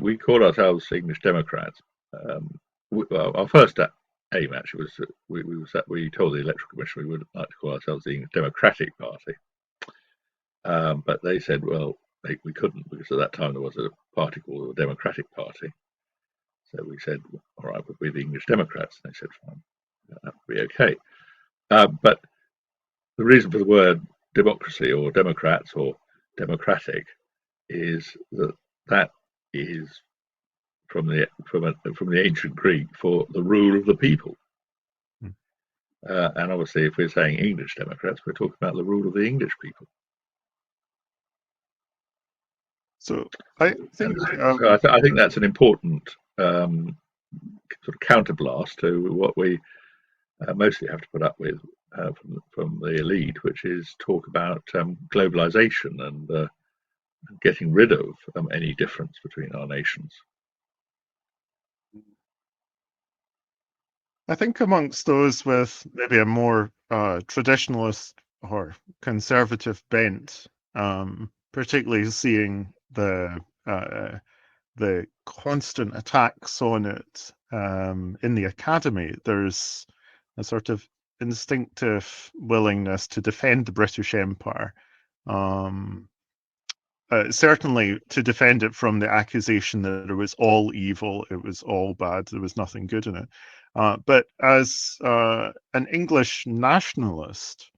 we called ourselves English Democrats. Well, our first aim actually was that we told the Electoral Commission we would like to call ourselves the English Democratic Party, but they said, well, we couldn't, because at that time there was a party called the Democratic Party. So we said, all right, we'll be the English Democrats. And they said, fine, that would be okay. But the reason for the word democracy or Democrats or democratic is that is from the ancient Greek for the rule of the people. And obviously, if we're saying English Democrats, we're talking about the rule of the English people. So I think I think that's an important sort of counterblast to what we mostly have to put up with from the elite, which is talk about globalization and getting rid of any difference between our nations. I think amongst those with maybe a more traditionalist or conservative bent, particularly seeing the constant attacks on it in the academy, there's a sort of instinctive willingness to defend the British Empire. Certainly to defend it from the accusation that it was all evil, it was all bad, there was nothing good in it. But as an English nationalist,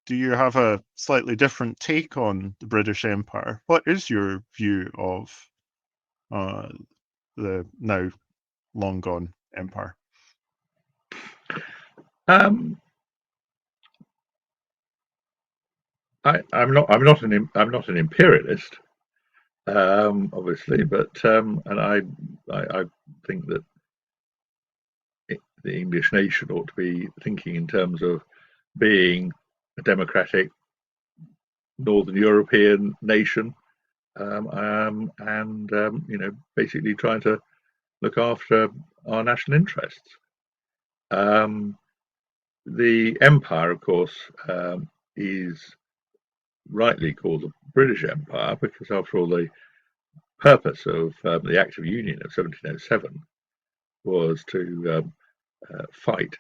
do you have a slightly different take on the British Empire? What is your view of the now long gone empire? I'm not an imperialist, obviously, but and I think that the English nation ought to be thinking in terms of being a democratic Northern European nation, and basically trying to look after our national interests. The empire, of course, is rightly called the British Empire because, after all, the purpose of the Act of Union of 1707 was to fight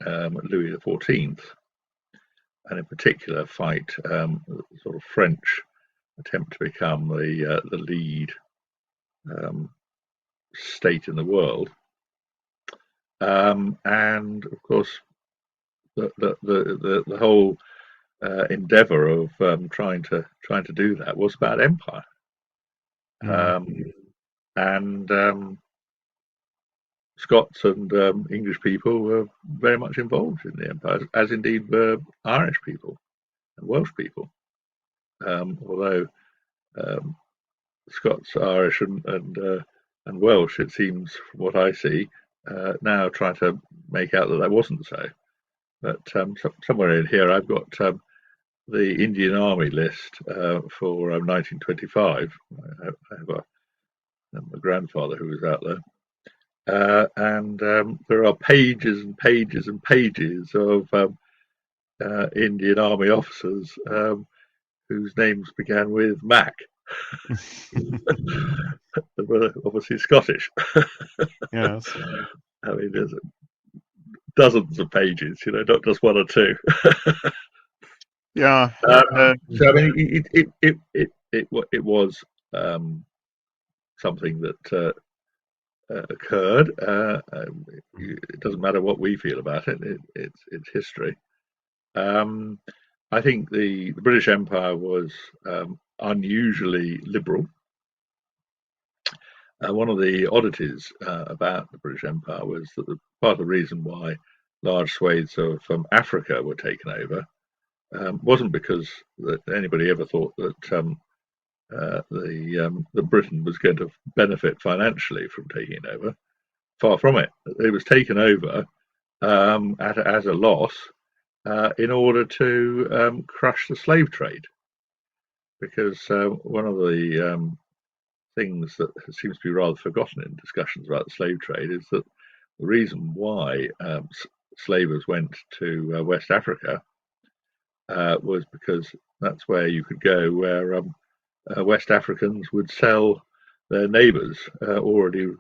Louis XIV, and in particular fight the sort of French attempt to become the lead state in the world, and of course the whole endeavour of trying to do that was about empire, and Scots and English people were very much involved in the empire, as indeed were Irish people and Welsh people. Although Scots, Irish, and Welsh, it seems from what I see, now try to make out that wasn't so. But somewhere in here, I've got the Indian Army list for 1925. I have a grandfather who was out there. And there are pages and pages and pages of Indian Army officers whose names began with Mac. They were obviously Scottish. Yes. I mean, there's dozens of pages, not just one or two. Yeah. So I mean, it was something that occurred. It doesn't matter what we feel about it. It's history. I think the British Empire was unusually liberal. One of the oddities about the British Empire was that part of the reason why large swathes of Africa were taken over wasn't because that anybody ever thought that that Britain was going to benefit financially from taking it over. Far from it. It was taken over as a loss in order to crush the slave trade, because one of the things that seems to be rather forgotten in discussions about the slave trade is that the reason why slavers went to West Africa was because that's where you could go where West Africans would sell their neighbours already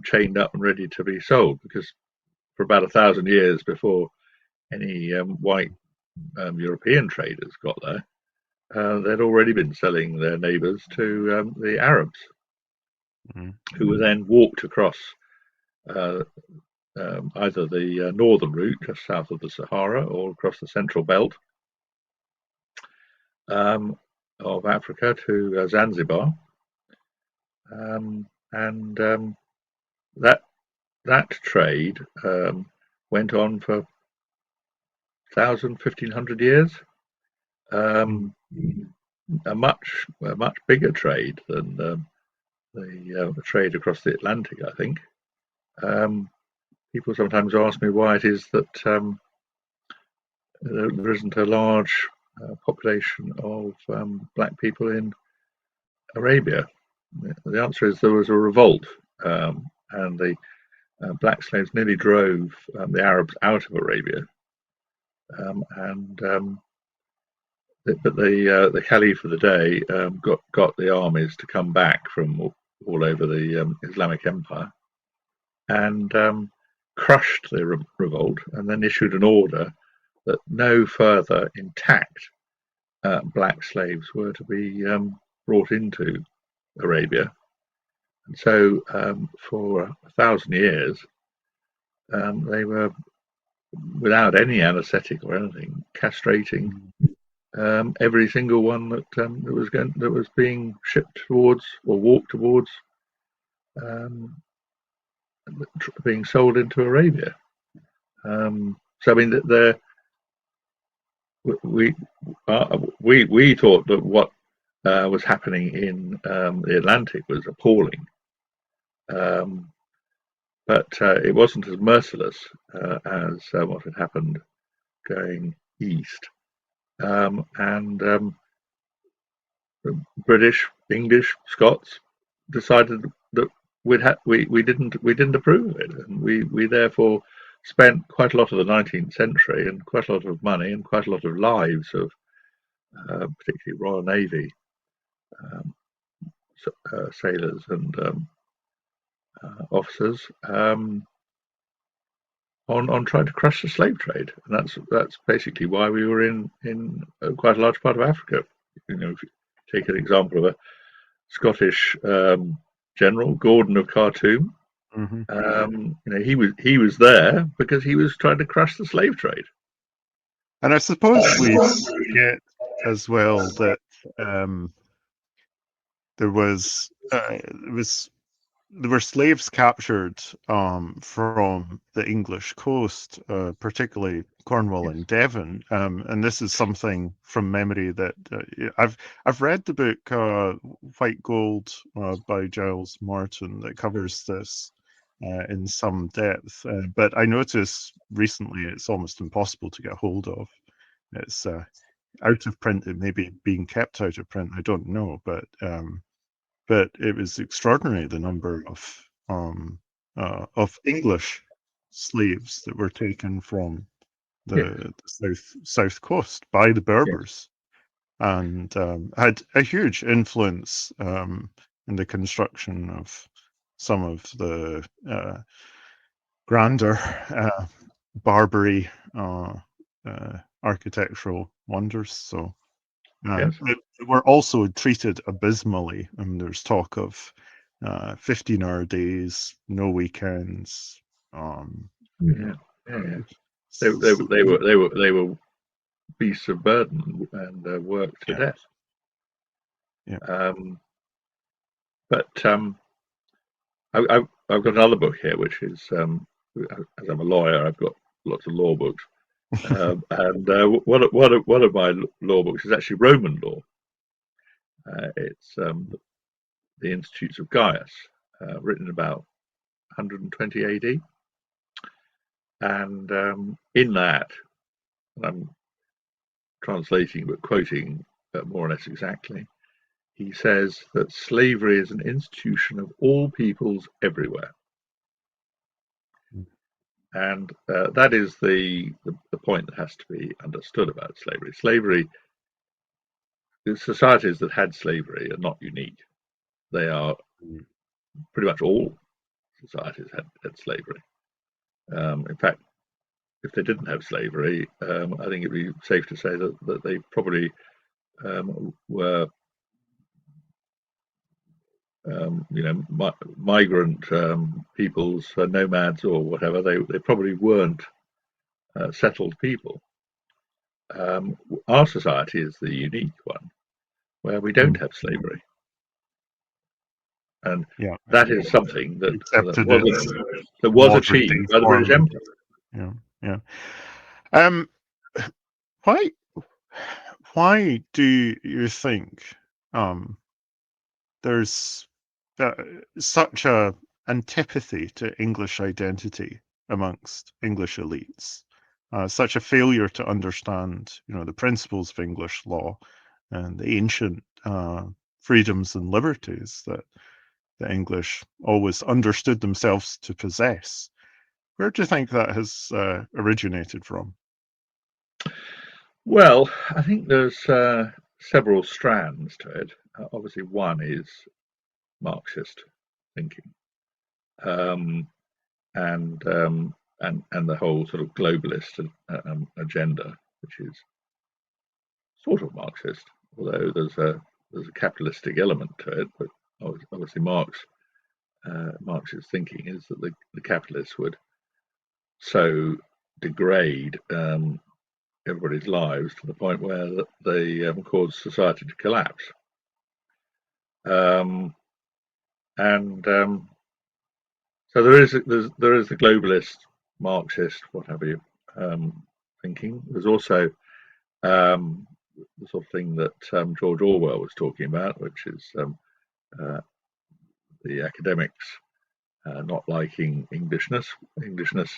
chained up and ready to be sold, because for about 1,000 years before any white European traders got there, they'd already been selling their neighbours to the Arabs, who were then walked across either the northern route just south of the Sahara or across the central belt of Africa to Zanzibar, and that trade went on for 1,500 years. A much bigger trade than the trade across the Atlantic, I think. People sometimes ask me why it is that there isn't a large population of black people in Arabia. The answer is there was a revolt, and the black slaves nearly drove the Arabs out of Arabia, but the Caliph of the day got the armies to come back from all over the Islamic Empire, and crushed the revolt, and then issued an order that no further intact black slaves were to be brought into Arabia. And so for 1,000 years they were, without any anaesthetic or anything, castrating every single one that was being shipped towards or walked towards being sold into Arabia. So I mean, we thought that what was happening in the Atlantic was appalling, but it wasn't as merciless as what had happened going east. And British, English, Scots decided that we didn't approve of it, and we therefore spent quite a lot of the 19th century and quite a lot of money and quite a lot of lives of particularly Royal Navy sailors and officers on trying to crush the slave trade, and that's basically why we were in quite a large part of Africa. You know, if you take an example of a Scottish general, Gordon of Khartoum, you know, he was there because he was trying to crush the slave trade. And I suppose we forget as well that there were slaves captured from the English coast, particularly Cornwall and Devon, and this is something from memory that I've read the book White Gold by Giles Martin that covers this in some depth, but I noticed recently it's almost impossible to get hold of. It's out of print. It may be being kept out of print. I don't know, but it was extraordinary, the number of English slaves that were taken from the south coast by the Berbers, and had a huge influence in the construction of some of the grander Barbary architectural wonders. So they were also treated abysmally. I mean, there's talk of 15-hour days, no weekends. They were beasts of burden and worked to death. But I've got another book here, which is, as I'm a lawyer, I've got lots of law books, and one of my law books is actually Roman law. It's the Institutes of Gaius, written about 120 AD, and in that, and I'm translating but quoting more or less exactly, he says that slavery is an institution of all peoples everywhere. And that is the point that has to be understood about slavery. Slavery, the societies that had slavery are not unique. They are pretty much all societies had slavery. In fact, if they didn't have slavery, I think it'd be safe to say that they probably were, migrant peoples, nomads or whatever. They probably weren't settled people. Our society is the unique one where we don't have slavery. And that is something that was achieved by the British Empire. Why do you think there's such a antipathy to English identity amongst English elites? Such a failure to understand, the principles of English law and the ancient freedoms and liberties that the English always understood themselves to possess. Where do you think that has originated from? Well, I think there's several strands to it. Obviously, one is Marxist thinking, and the whole sort of globalist agenda, which is sort of Marxist, although there's a capitalistic element to it. But obviously, Marx's thinking is that the capitalists would so degrade everybody's lives to the point where they cause society to collapse. So there is the globalist, Marxist, what have you, thinking. There's also the sort of thing that George Orwell was talking about, which is the academics not liking Englishness. Englishness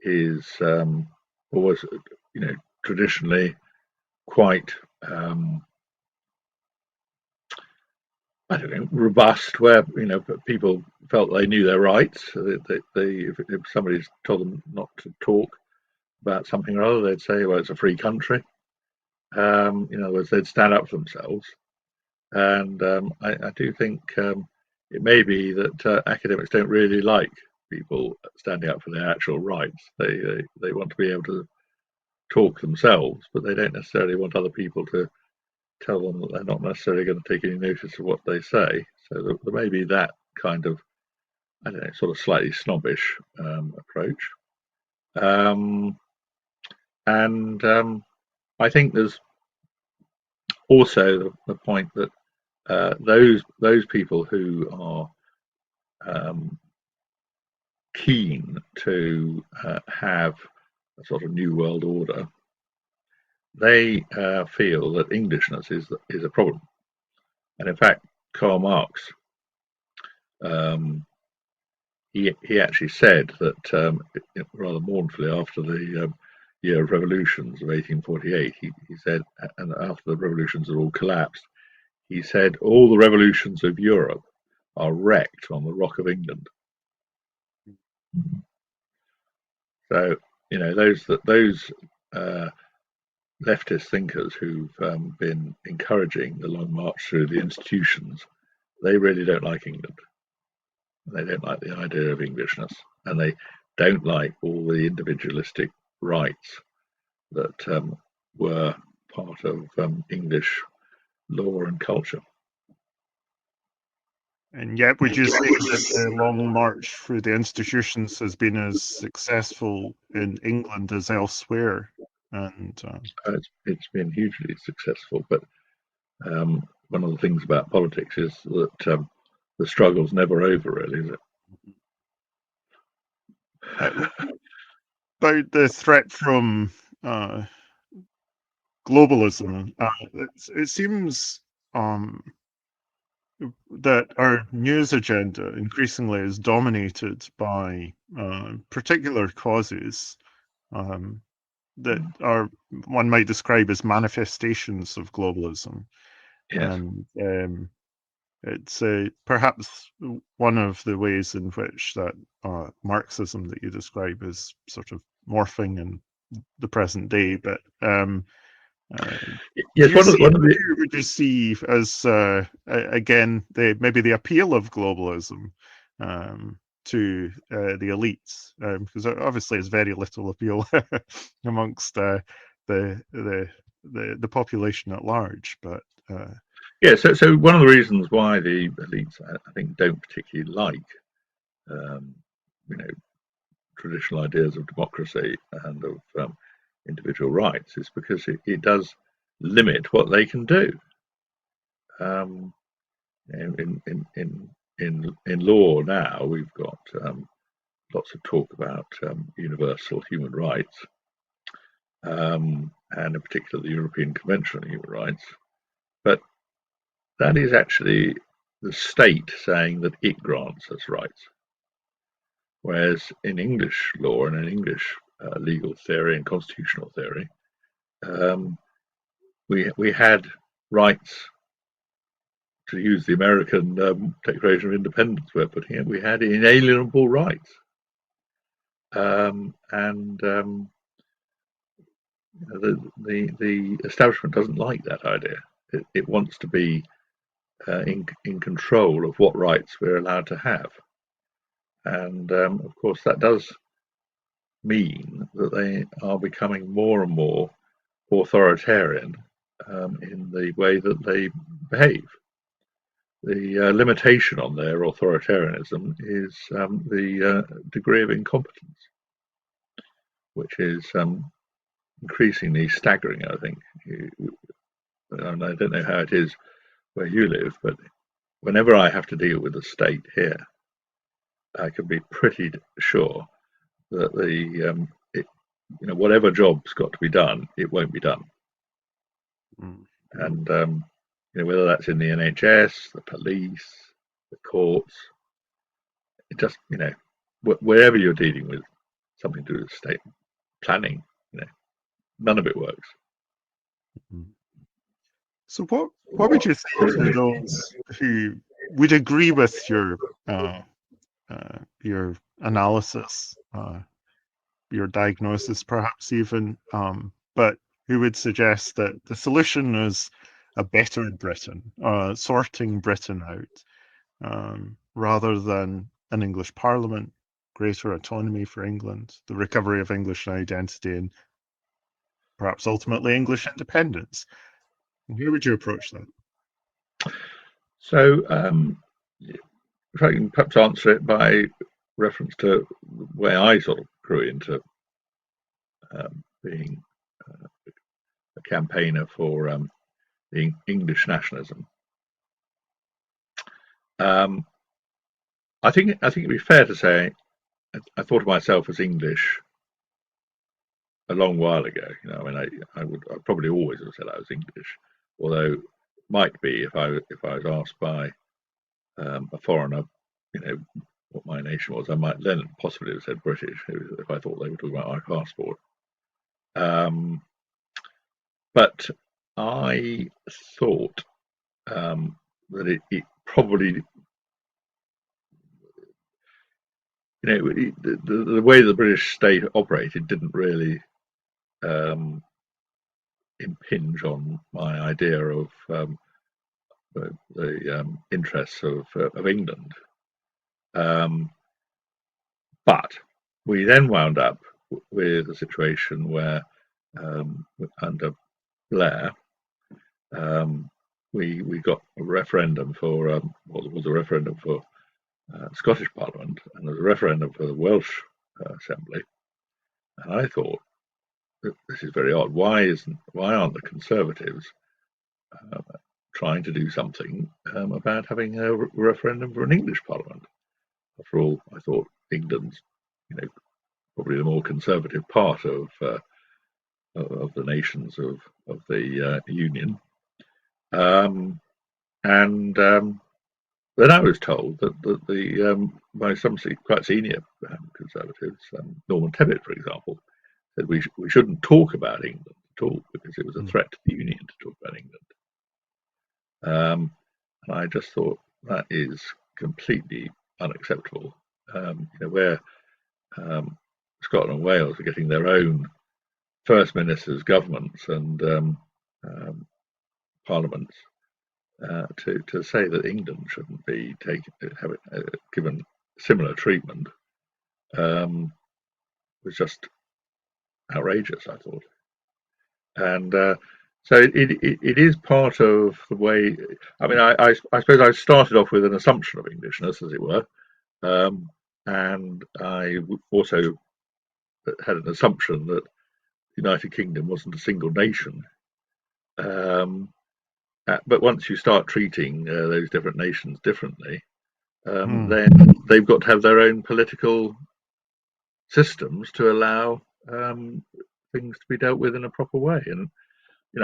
is always, traditionally quite robust, where people felt they knew their rights. If somebody told them not to talk about something or other, they'd say, "Well, it's a free country." In other words, they'd stand up for themselves. And I do think it may be that academics don't really like people standing up for their actual rights. They want to be able to talk themselves, but they don't necessarily want other people to tell them that they're not necessarily going to take any notice of what they say. So there may be that kind of, sort of slightly snobbish approach. And I think there's also the point that those people who are keen to have a sort of new world order, they feel that Englishness is a problem. And in fact, Karl Marx, he actually said that rather mournfully, after the year of revolutions of 1848, he said, and after the revolutions had all collapsed, he said, all the revolutions of Europe are wrecked on the rock of England. So those leftist thinkers who've been encouraging the long march through the institutions, they really don't like England. They don't like the idea of Englishness, and they don't like all the individualistic rights that were part of English law and culture. And yet, would you say that the long march through the institutions has been as successful in England as elsewhere? And it's been hugely successful, but one of the things about politics is that the struggle's never over, really, is it? About the threat from globalism, it seems that our news agenda increasingly is dominated by particular causes that are, one might describe as manifestations of globalism. Yes. And it's perhaps one of the ways in which that Marxism that you describe is sort of morphing in the present day. But Yes, Would you see as again maybe the appeal of globalism to the elites, because obviously there's very little appeal amongst the population at large, but yeah. So one of the reasons why the elites, I think, don't particularly like, you know, traditional ideas of democracy and of individual rights is because it does limit what they can do. In law now, we've got lots of talk about universal human rights, and in particular the European Convention on Human Rights. But that is actually the state saying that it grants us rights. Whereas in English law and in English legal theory and constitutional theory, we had rights, to use the American Declaration of Independence we're putting it, we had inalienable rights. The establishment doesn't like that idea. It wants to be in control of what rights we're allowed to have. And of course, that does mean that they are becoming more and more authoritarian in the way that they behave. The limitation on their authoritarianism is the degree of incompetence, which is increasingly staggering, I think. And I don't know how it is where you live, but whenever I have to deal with the state here, I can be pretty sure that whatever job's got to be done, it won't be done. And whether that's in the NHS, the police, the courts, it just wherever you're dealing with something to do with state planning, none of it works. So what would you say to those who would agree with your analysis, your diagnosis, perhaps even, but who would suggest that the solution is a better Britain, sorting Britain out, rather than an English Parliament, greater autonomy for England, the recovery of English identity, and perhaps ultimately English independence? Where would you approach that? So, if I can perhaps answer it by reference to where I sort of grew into being a campaigner for the English nationalism. I think it'd be fair to say I thought of myself as English a long while ago. I probably always have said I was English, although it might be if I was asked by a foreigner, what my nation was, I might then possibly have said British if I thought they were talking about my passport. But I thought that it probably, the way the British state operated didn't really impinge on my idea of the interests of England. But we then wound up with a situation where, under Blair, we got a referendum for there was a referendum for Scottish Parliament, and there was a referendum for the Welsh Assembly. And I thought, this is very odd. Why aren't the Conservatives trying to do something about having a referendum for an English Parliament? After all, I thought England's, probably the more conservative part of the nations of the Union. And then I was told that by some quite senior Conservatives, Norman Tebbit, for example, said we shouldn't talk about England at all because it was a threat to the Union to talk about England. And I just thought that is completely unacceptable. Where Scotland and Wales are getting their own first ministers, governments, and parliaments to say that England shouldn't be given similar treatment was just outrageous, I thought. And so it is part of the way. I mean, I suppose I started off with an assumption of Englishness, as it were, and I also had an assumption that the United Kingdom wasn't a single nation. But once you start treating those different nations differently, then they've got to have their own political systems to allow things to be dealt with in a proper way. And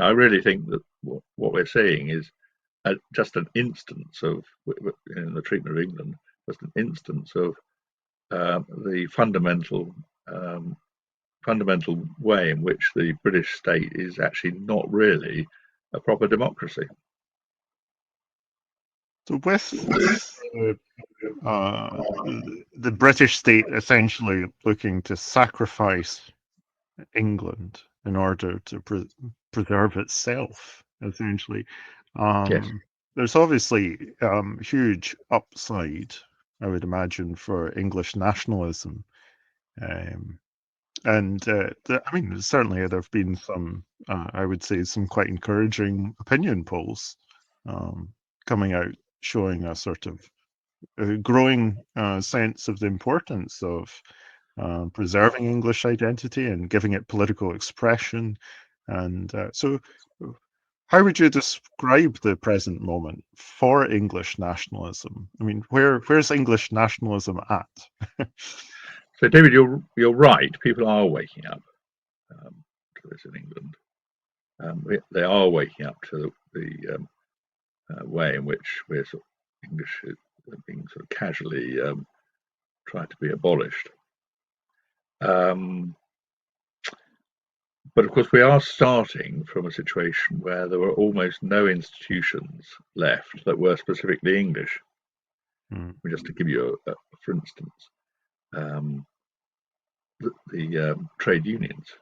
I really think that what we're seeing is just an instance of, in the treatment of England, just an instance of the fundamental way in which the British state is actually not really a proper democracy. So with the British state essentially looking to sacrifice England in order to preserve itself, essentially, Yes. there's obviously huge upside, I would imagine, for English nationalism. And I mean, certainly there have been some, I would say, some quite encouraging opinion polls coming out showing a sort of growing sense of the importance of preserving English identity and giving it political expression. And so, how would you describe the present moment for English nationalism? I mean, where's English nationalism at? So, David, you're right. People are waking up to this in England. They are waking up to the way in which we're English is being sort of casually tried to be abolished. But of course, we are starting from a situation where there were almost no institutions left that were specifically English. Just to give you for instance, the trade unions.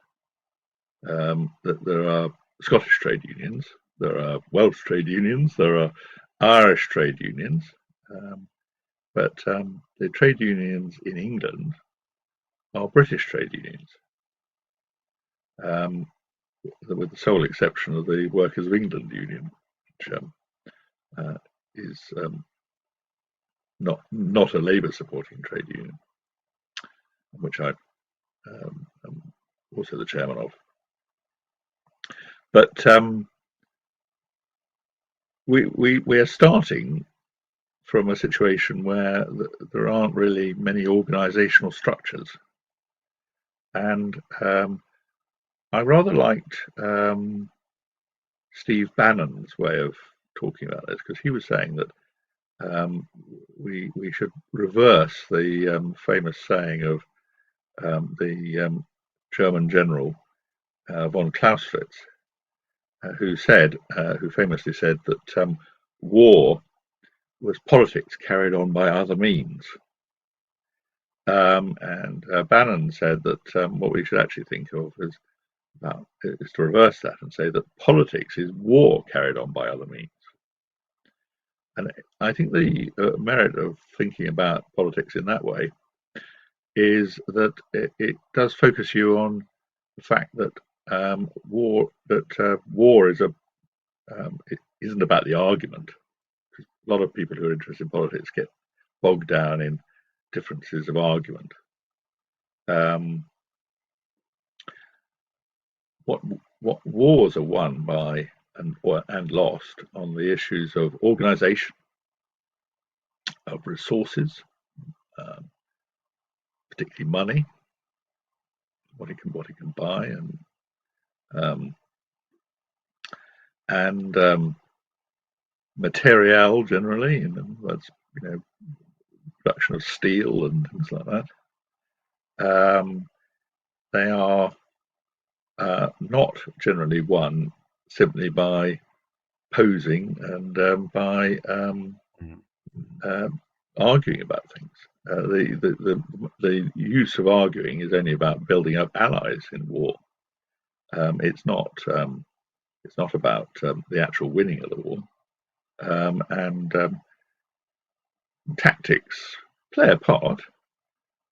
There are Scottish trade unions, there are Welsh trade unions, there are Irish trade unions, but the trade unions in England are British trade unions, with the sole exception of the Workers of England Union, which is not a Labour-supporting trade union, which I'm also the chairman of. But we are starting from a situation where there aren't really many organisational structures, and I rather liked Steve Bannon's way of talking about this, because he was saying that we should reverse the famous saying of the German general von Clausewitz, who famously said that war was politics carried on by other means. And Bannon said that what we should actually think of is to reverse that and say that politics is war carried on by other means. And I think the merit of thinking about politics in that way is that it does focus you on the fact that war is it isn't about the argument. A lot of people who are interested in politics get bogged down in differences of argument. What wars are won by and lost on the issues of organisation, of resources, particularly money, what it can buy, and material generally, that's production of steel and things like that. They are not generally won simply by posing and by arguing about things. The use of arguing is only about building up allies in war. It's not It's not about the actual winning of the war. And tactics play a part,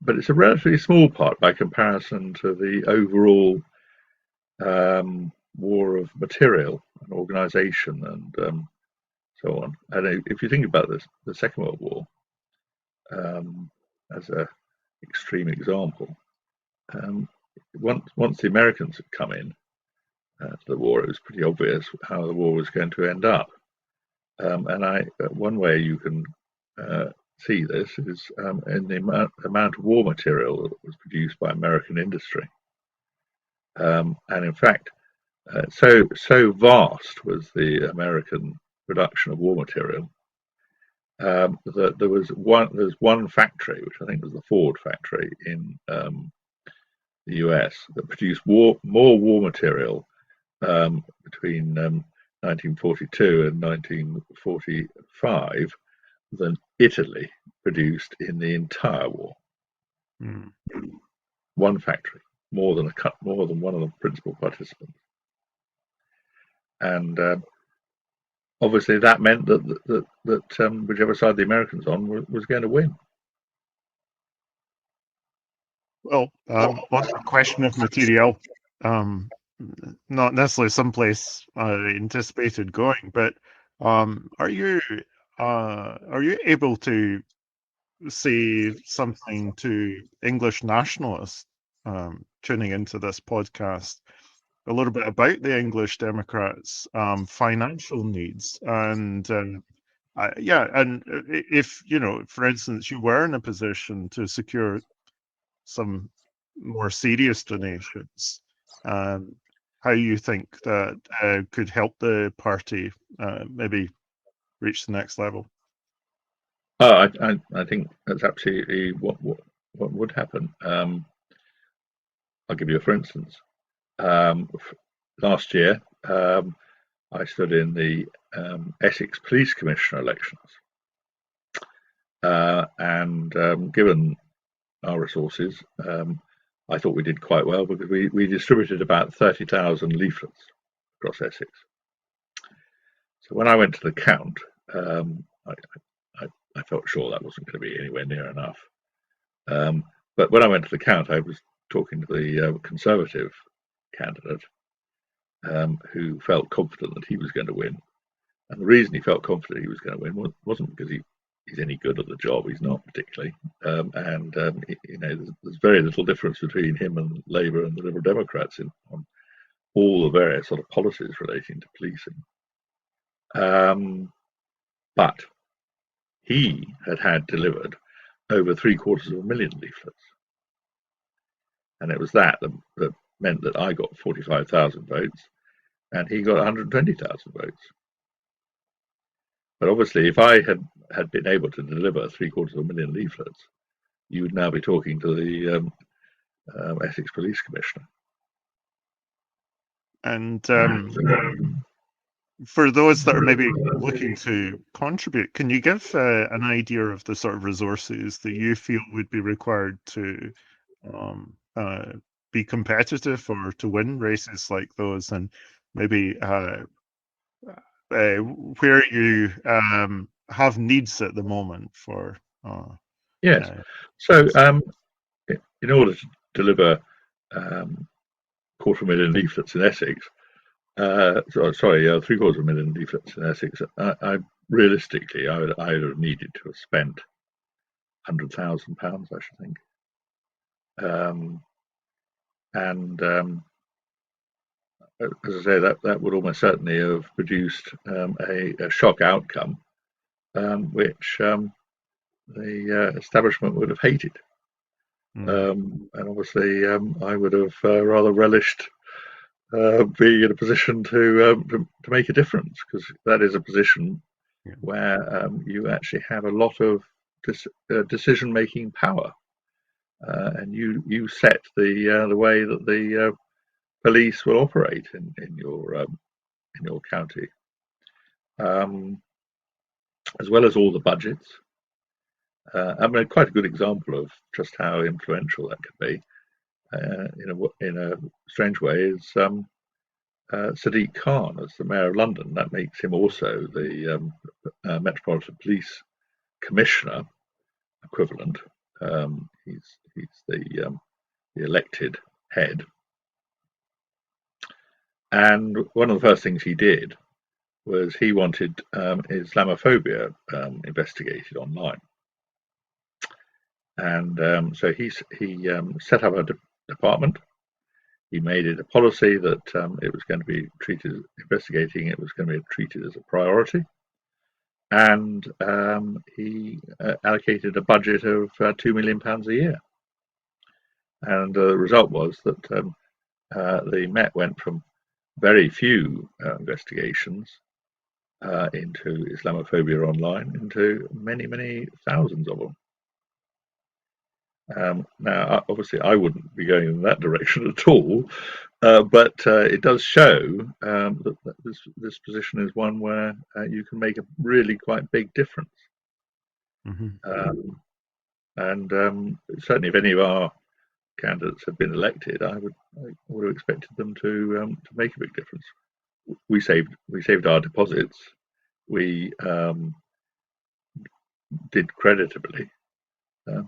but it's a relatively small part by comparison to the overall war of material and organisation and so on. And if you think about this, the Second World War as an extreme example, once the Americans had come in to the war, it was pretty obvious how the war was going to end up. And one way you can see this is in the amount of war material that was produced by American industry. And in fact, so vast was the American production of war material that there's one factory, which I think was the Ford factory in the US, that produced more war material between 1942 and 1945 than Italy produced in the entire war. Mm. One factory, more than one of the principal participants, and obviously that meant that whichever side the Americans on was going to win. Well, on the question of material, not necessarily someplace I anticipated going, but are you able to say something to English nationalists tuning into this podcast a little bit about the English Democrats' financial needs and and if for instance, you were in a position to secure some more serious donations, how you think that could help the party maybe reach the next level? I think that's absolutely what would happen. I'll give you a for instance. Last year, I stood in the Essex Police Commissioner elections, and given our resources, I thought we did quite well because we distributed about 30,000 leaflets across Essex. So when I went to the count, I felt sure that wasn't going to be anywhere near enough. But when I went to the count, I was talking to the Conservative candidate who felt confident that he was going to win. And the reason he felt confident he was going to win wasn't because he's any good at the job. He's not particularly. There's very little difference between him and Labour and the Liberal Democrats on all the various sort of policies relating to policing. But he had delivered over 750,000 leaflets. And it was that meant that I got 45,000 votes and he got 120,000 votes. But obviously, if I had been able to deliver 750,000 leaflets, you would now be talking to the Essex Police Commissioner. And for those that are maybe looking to contribute, can you give an idea of the sort of resources that you feel would be required to be competitive or to win races like those, and maybe where you have needs at the moment for? Yes. So in order to deliver 250,000 leaflets in Essex, 750,000 leaflets in Essex, I realistically I would have needed to have spent £100,000, I should think. And as I say, that would almost certainly have produced a shock outcome, which the establishment would have hated. And obviously, I would have rather relished being in a position to make a difference, because that is a position where you actually have a lot of decision-making power, and you set the way that the police will operate in your county, as well as all the budgets. I mean, quite a good example of just how influential that can be, in a strange way, is Sadiq Khan as the Mayor of London. That makes him also the Metropolitan Police Commissioner equivalent. He's the elected head. And one of the first things he did was he wanted Islamophobia investigated online. And so he set up a department. He made it a policy that it was going to be treated, investigating it was going to be treated as a priority. And he allocated a budget of £2 million a year. And the result was that the Met went from very few investigations into Islamophobia online into many, many thousands of them. Now, obviously, I wouldn't be going in that direction at all, but it does show that this position is one where you can make a really quite big difference. Mm-hmm. And certainly, if any of our candidates had been elected, I would have expected them to make a big difference. We saved our deposits. We did creditably.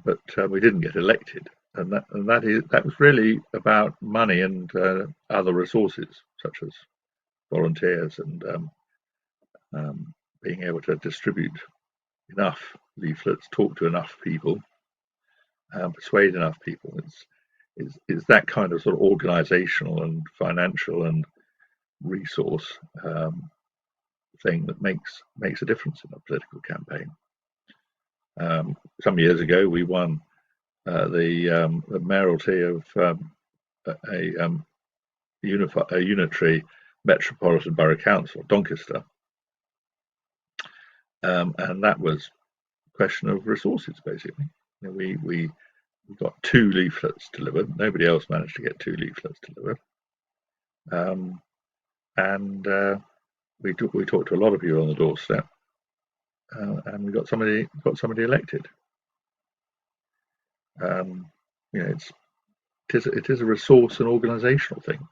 But we didn't get elected, and that was really about money and other resources such as volunteers and being able to distribute enough leaflets, talk to enough people, persuade enough people. It's that kind of sort of organisational and financial and resource thing that makes a difference in a political campaign. Some years ago, we won the mayoralty of a unitary metropolitan borough council, Doncaster, and that was a question of resources, basically. You know, we got 2 leaflets delivered. Nobody else managed to get 2 leaflets delivered, and we talked to a lot of people on the doorstep. And we got somebody elected. You know, it is a resource and organisational thing.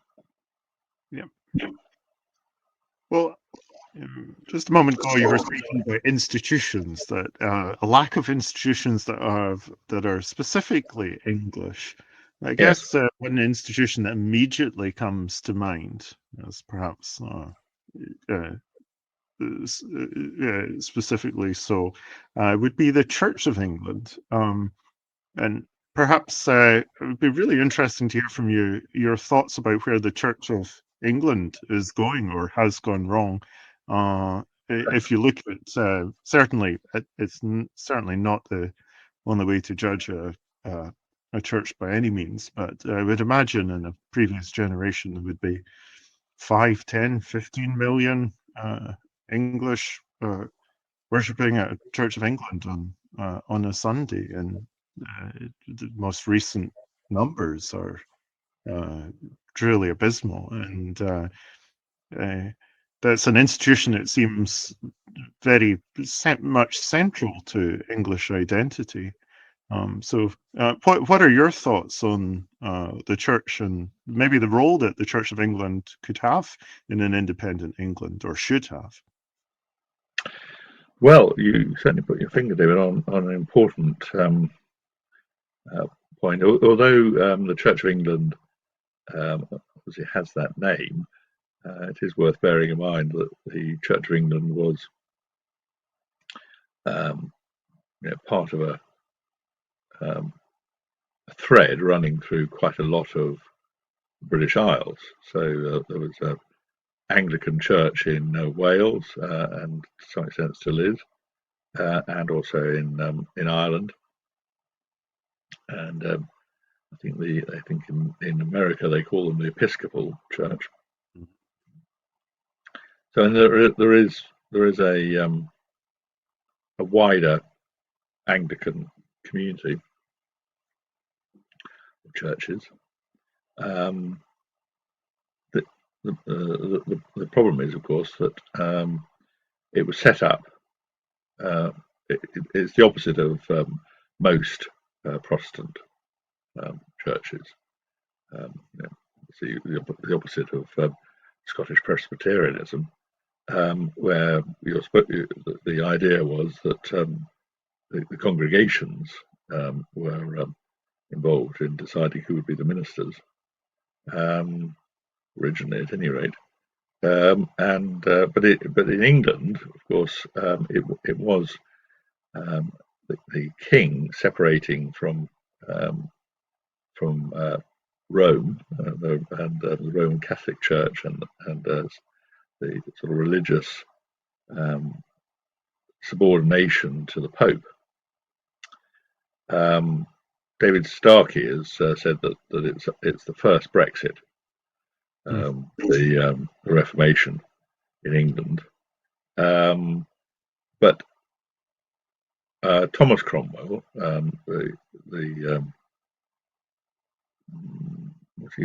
Yeah. Well, just a moment ago, you were speaking about institutions, that a lack of institutions that are specifically English. I guess Yes. one institution that immediately comes to mind as perhaps specifically so would be the Church of England, and perhaps it would be really interesting to hear from you your thoughts about where the Church of England is going or has gone wrong. If you look at certainly, it's certainly not the only way to judge a church by any means, but I would imagine in a previous generation there would be 5, 10, 15 million English worshipping at Church of England on a Sunday, and the most recent numbers are truly abysmal, and that's an institution that seems very much central to English identity. So, what are your thoughts on the church and maybe the role that the Church of England could have in an independent England, or should have? Well, you certainly put your finger, David, on an important point. Although the Church of England obviously has that name, it is worth bearing in mind that the Church of England was part of a thread running through quite a lot of British Isles. So there was an Anglican church in Wales, and to some extent still is, and also in Ireland. And I think in America they call them the Episcopal Church. So there is a wider Anglican community of churches. The problem is, of course, that it was set up. It's the opposite of most Protestant churches. The opposite of Scottish Presbyterianism, where the idea was that the congregations were involved in deciding who would be the ministers, originally at any rate. But in England, of course, it was the king separating from Rome and the Roman Catholic Church and the sort of religious subordination to the Pope. David Starkey has said that it's the first Brexit, the Reformation in England. But Thomas Cromwell,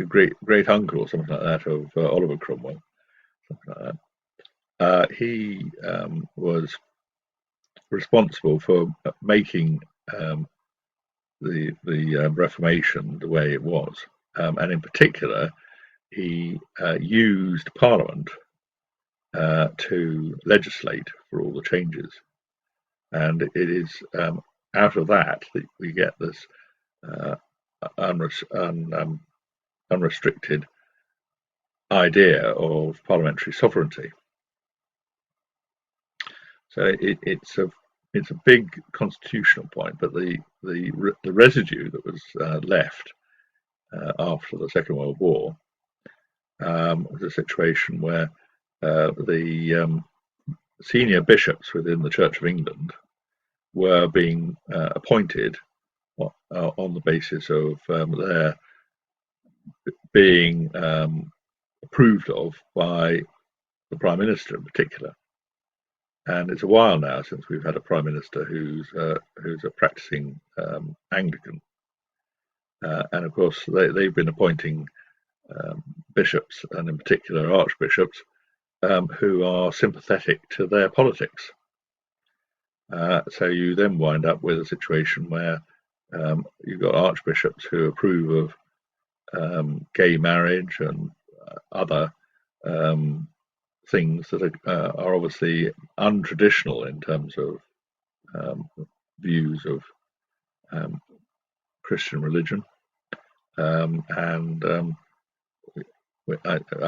great uncle or something like that of Oliver Cromwell, something like that. He was responsible for making the Reformation the way it was, and in particular, he used Parliament to legislate for all the changes, and it is out of that we get this unrestricted idea of parliamentary sovereignty. So it's a big constitutional point, but the residue that was left after the Second World War was a situation where the senior bishops within the Church of England were being appointed on the basis of their being approved of by the Prime Minister in particular. And it's a while now since we've had a Prime Minister who's a practicing Anglican. And of course, they've been appointing bishops, and in particular archbishops, who are sympathetic to their politics. So you then wind up with a situation where you've got archbishops who approve of gay marriage and other things that are obviously untraditional in terms of views of Christian religion. I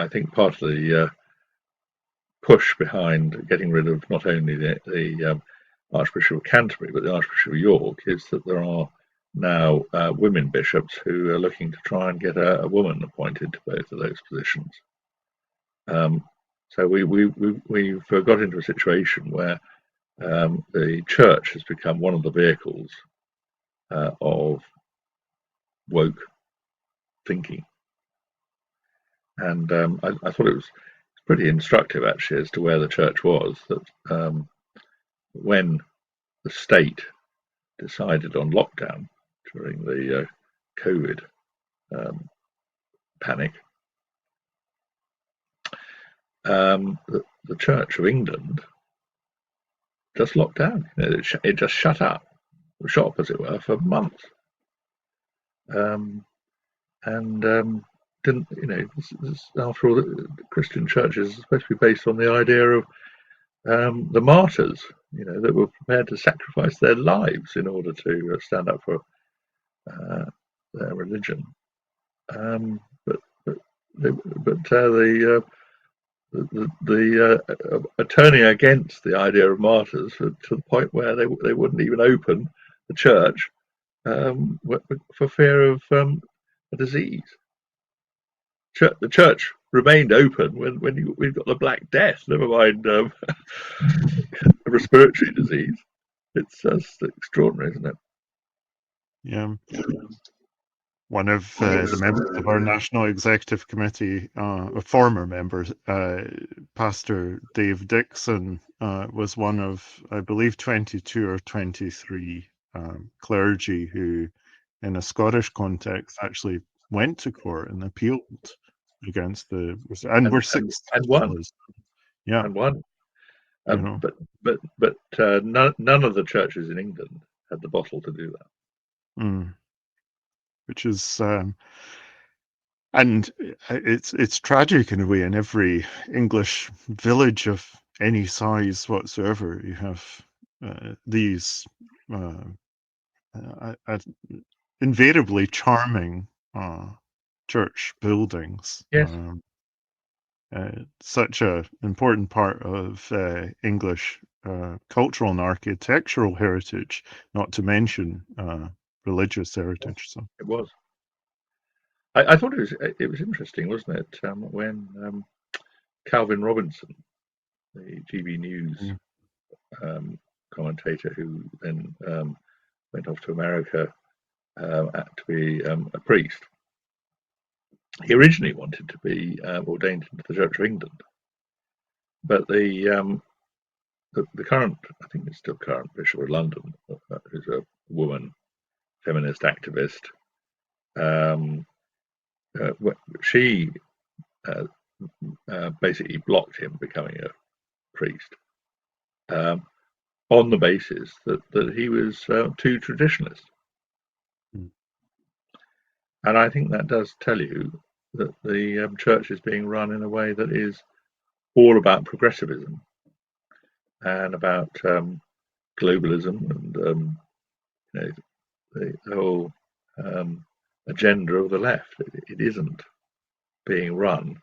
think part of the push behind getting rid of not only the Archbishop of Canterbury but the Archbishop of York is that there are now women bishops who are looking to try and get a woman appointed to both of those positions. So we've got into a situation where the church has become one of the vehicles of woke thinking, and I thought it was pretty instructive actually as to where the church was, that when the state decided on lockdown during the COVID panic, the Church of England just locked down. It just shut up shop, as it were, for months. Didn't, after all, the Christian churches are supposed to be based on the idea of the martyrs, that were prepared to sacrifice their lives in order to stand up for their religion. But turning against the idea of martyrs to the point where they wouldn't even open the church for fear of a disease. The church remained open when we've got the Black Death, never mind a respiratory disease. It's just extraordinary, isn't it? Yeah. One of the members of our National Executive Committee, a former member, Pastor Dave Dixon, was one of, I believe, 22 or 23 clergy who, in a Scottish context, actually went to court and appealed against and were successful. And won. Yeah, and won. But none of the churches in England had the bottle to do that. Which is And it's tragic in a way. In every English village of any size whatsoever, you have these invariably charming church buildings. Yes, Such an important part of English cultural and architectural heritage, not to mention religious heritage. So it was. I thought it was interesting, wasn't it, when Calvin Robinson, the GB News commentator, who then went off to America to be a priest. He originally wanted to be ordained into the Church of England, but the current, I think it's still current Bishop of London, who's a woman feminist activist, she basically blocked him becoming a priest on the basis that he was too traditionalist. And I think that does tell you that the church is being run in a way that is all about progressivism and about globalism and the whole agenda of the left. It isn't being run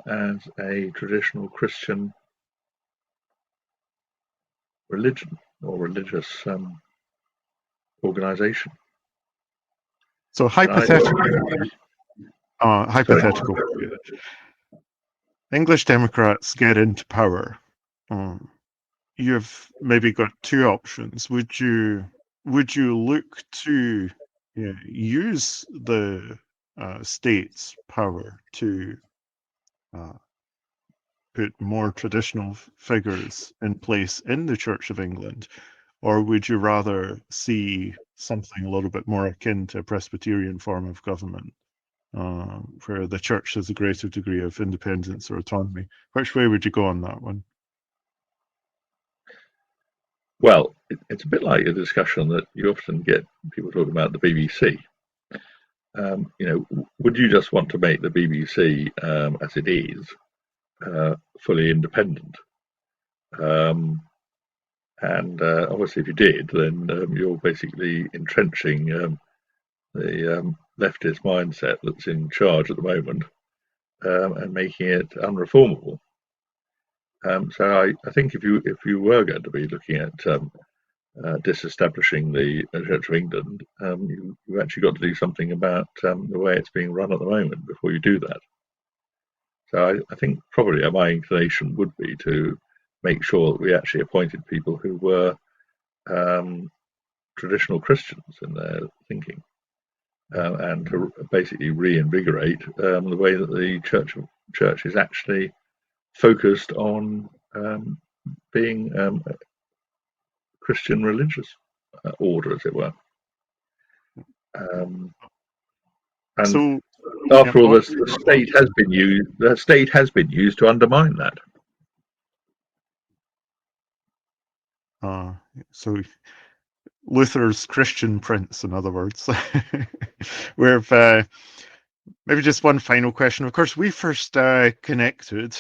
as a traditional Christian religion or religious organization. So hypothetical. English Democrats get into power. You've maybe got two options. Would you look to use the state's power to put more traditional figures in place in the Church of England, or would you rather see something a little bit more akin to a Presbyterian form of government, where the church has a greater degree of independence or autonomy? Which way would you go on that one? Well, it's a bit like a discussion that you often get people talking about the BBC. Would you just want to make the BBC as it is fully independent? And obviously, if you did, then you're basically entrenching the leftist mindset that's in charge at the moment and making it unreformable. So I think if you were going to be looking at disestablishing the Church of England, you've actually got to do something about the way it's being run at the moment before you do that. So I think probably my inclination would be to make sure that we actually appointed people who were traditional Christians in their thinking, and to basically reinvigorate the way that the church is actually focused on being a Christian religious order, as it were. And so, after all, the state has been used. The state has been used to undermine that. So Luther's Christian Prince, in other words. We've maybe just one final question. Of course, we first connected,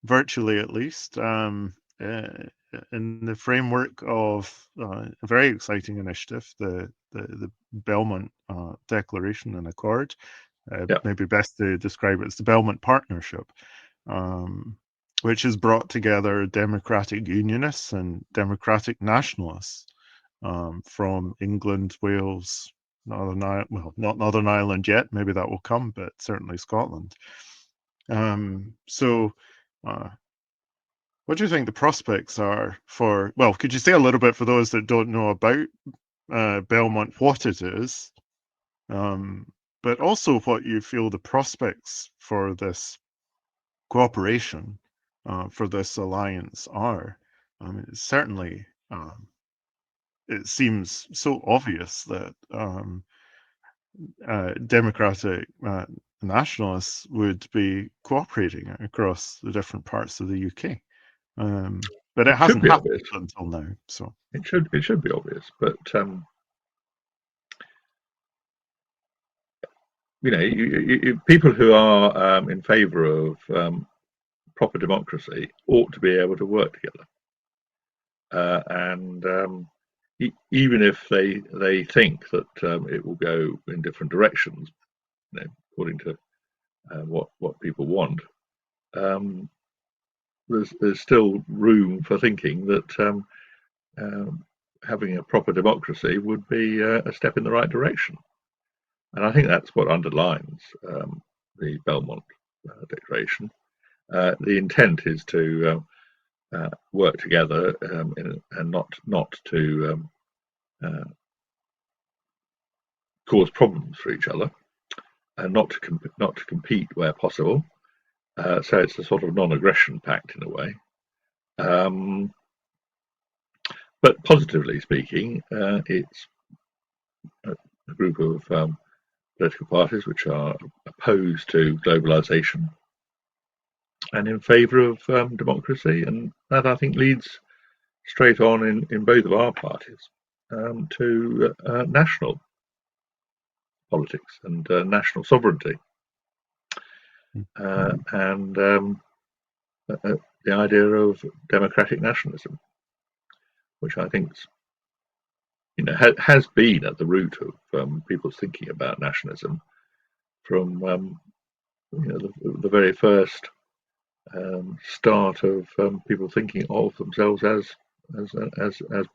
virtually at least, in the framework of a very exciting initiative, the Belmont Declaration and Accord. Maybe best to describe it as the Belmont Partnership, which has brought together democratic unionists and democratic nationalists from England, Wales, Northern Ireland, well, not Northern Ireland yet, maybe that will come, but certainly Scotland. So what do you think the prospects are for, well, could you say a little bit for those that don't know about Belmont, what it is, but also what you feel the prospects for this cooperation, for this alliance are? It's certainly, it seems so obvious that democratic nationalists would be cooperating across the different parts of the UK, but it hasn't happened until now. So it should be obvious, but people who are in favour of proper democracy ought to be able to work together, and even if they think that it will go in different directions, according to what people want, there's still room for thinking that having a proper democracy would be a step in the right direction. And I think that's what underlines the Belmont Declaration. The intent is to work together and not to cause problems for each other, and not to compete where possible. So it's a sort of non-aggression pact in a way. But positively speaking, it's a group of political parties which are opposed to globalization and in favour of democracy, and that I think leads straight on in both of our parties to national politics and national sovereignty, and the idea of democratic nationalism, which I think has been at the root of people's thinking about nationalism from the very first start of people thinking of themselves as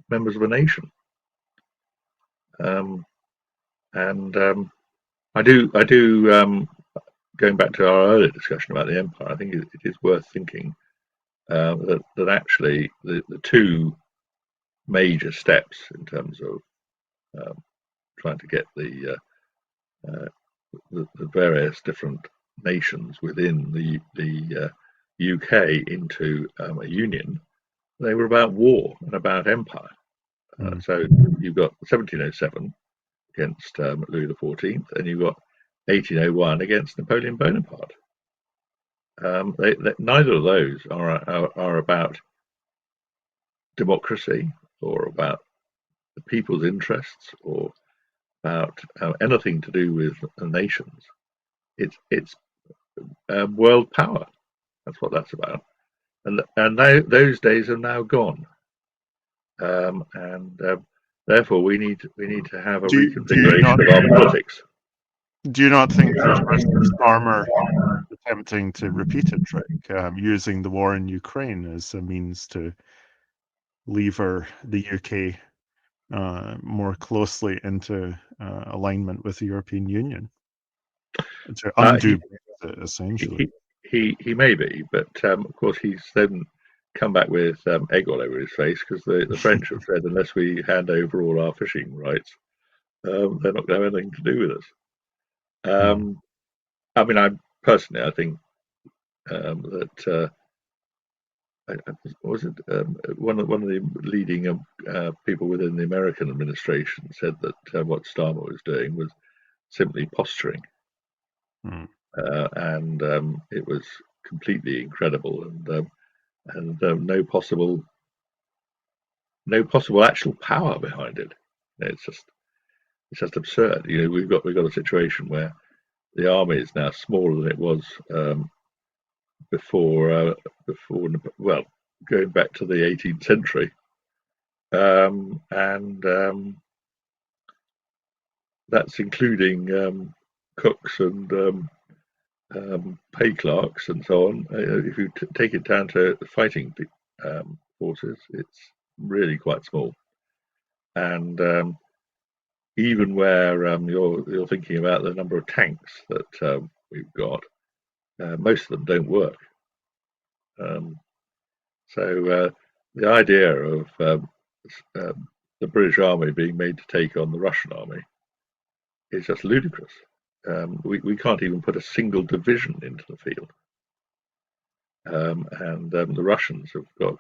members of a nation. And I do going back to our earlier discussion about the empire, I think it is worth thinking that actually the two major steps in terms of trying to get the various different nations within the UK into a union, they were about war and about empire. So you've got 1707 against Louis XIV, and you've got 1801 against Napoleon Bonaparte. Neither of those are about democracy or about the people's interests or about anything to do with nations. It's world power. That's what that's about, and those days are now gone. And therefore, we need to have a reconfiguration of our politics. Do you not think there's risk of Starmer attempting to repeat a trick, using the war in Ukraine as a means to lever the UK more closely into alignment with the European Union, to undo Brexit, essentially? He may be, but of course he's then come back with egg all over his face, because the French have said unless we hand over all our fishing rights, they're not going to have anything to do with us. I mean, I think that was it one of the leading people within the American administration said that what Starmer was doing was simply posturing, and it was completely incredible, and no possible actual power behind it. It's just absurd. We've got a situation where the army is now smaller than it was before, going back to the 18th century, and that's including cooks and pay clerks and so on. If you take it down to fighting forces, it's really quite small. And even where you're thinking about the number of tanks that we've got, most of them don't work. So the idea of the British Army being made to take on the Russian army is just ludicrous. We can't even put a single division into the field, and the Russians have got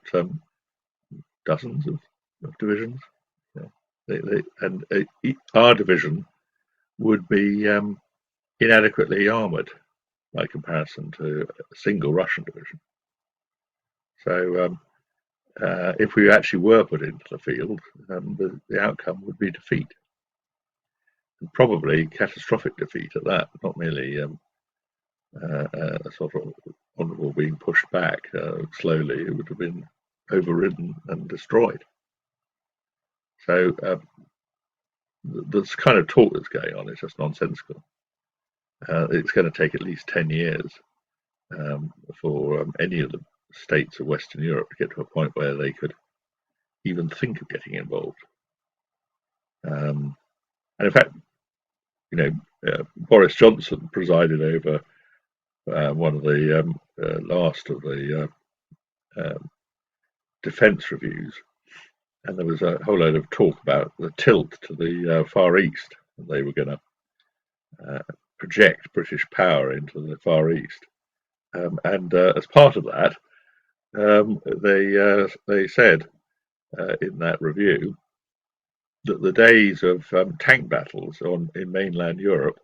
dozens of divisions. And our division would be inadequately armoured by comparison to a single Russian division. So if we actually were put into the field, the outcome would be defeat. probably catastrophic defeat at that, not merely a sort of honourable being pushed back slowly. It would have been overridden and destroyed. So this kind of talk that's going on is just nonsensical. It's going to take at least 10 years for any of the states of Western Europe to get to a point where they could even think of getting involved. And in fact, Boris Johnson presided over one of the last of the defence reviews, and there was a whole load of talk about the tilt to the Far East. They were going to project British power into the Far East, and as part of that, they said in that review that the days of tank battles in mainland Europe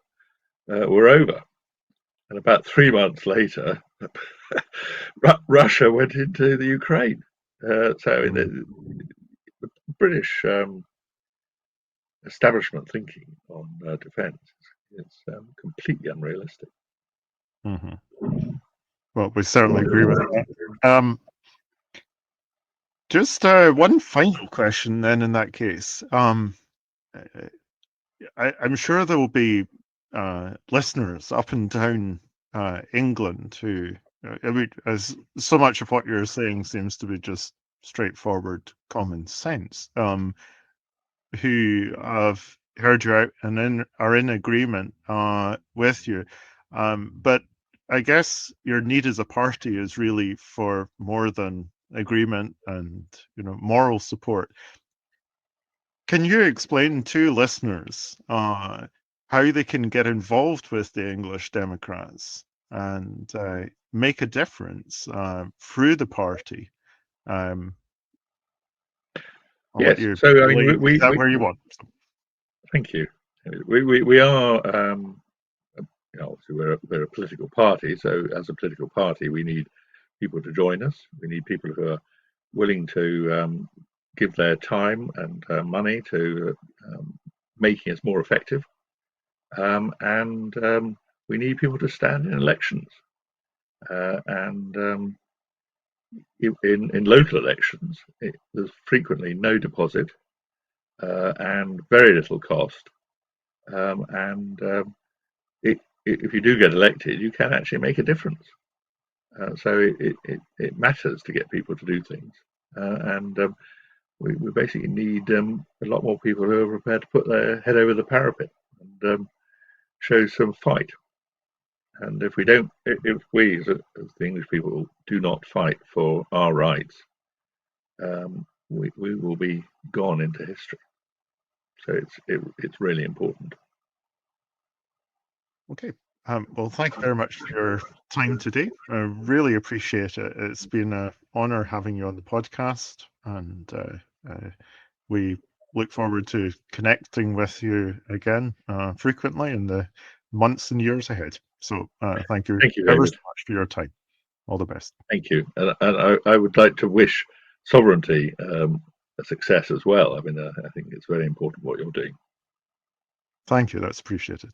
were over. And about 3 months later, Russia went into the Ukraine. So the British establishment thinking on defence is completely unrealistic. Mm-hmm. Well, we certainly agree with that. Just one final question then in that case. I'm sure there will be listeners up and down England who, as so much of what you're saying seems to be just straightforward common sense, who have heard you out and are in agreement with you. But I guess your need as a party is really for more than agreement and moral support. Can you explain to listeners how they can get involved with the English Democrats and make a difference through the party? Yes. So I mean, is that where you want? Thank you. We are. Obviously, we're a political party. So as a political party, we need people to join us. We need people who are willing to give their time and money to making us more effective. And we need people to stand in elections. And in local elections, there's frequently no deposit and very little cost. If you do get elected, you can actually make a difference. So it matters to get people to do things. And we basically need a lot more people who are prepared to put their head over the parapet and show some fight. And if we as the English people do not fight for our rights, we will be gone into history. So it's really important. Okay. Well, thank you very much for your time today. I really appreciate it. It's been an honor having you on the podcast, and we look forward to connecting with you again frequently in the months and years ahead. So thank you ever so much for your time. All the best. Thank you. And I would like to wish Sovereignty a success as well. I mean, I think it's very important what you're doing. Thank you. That's appreciated.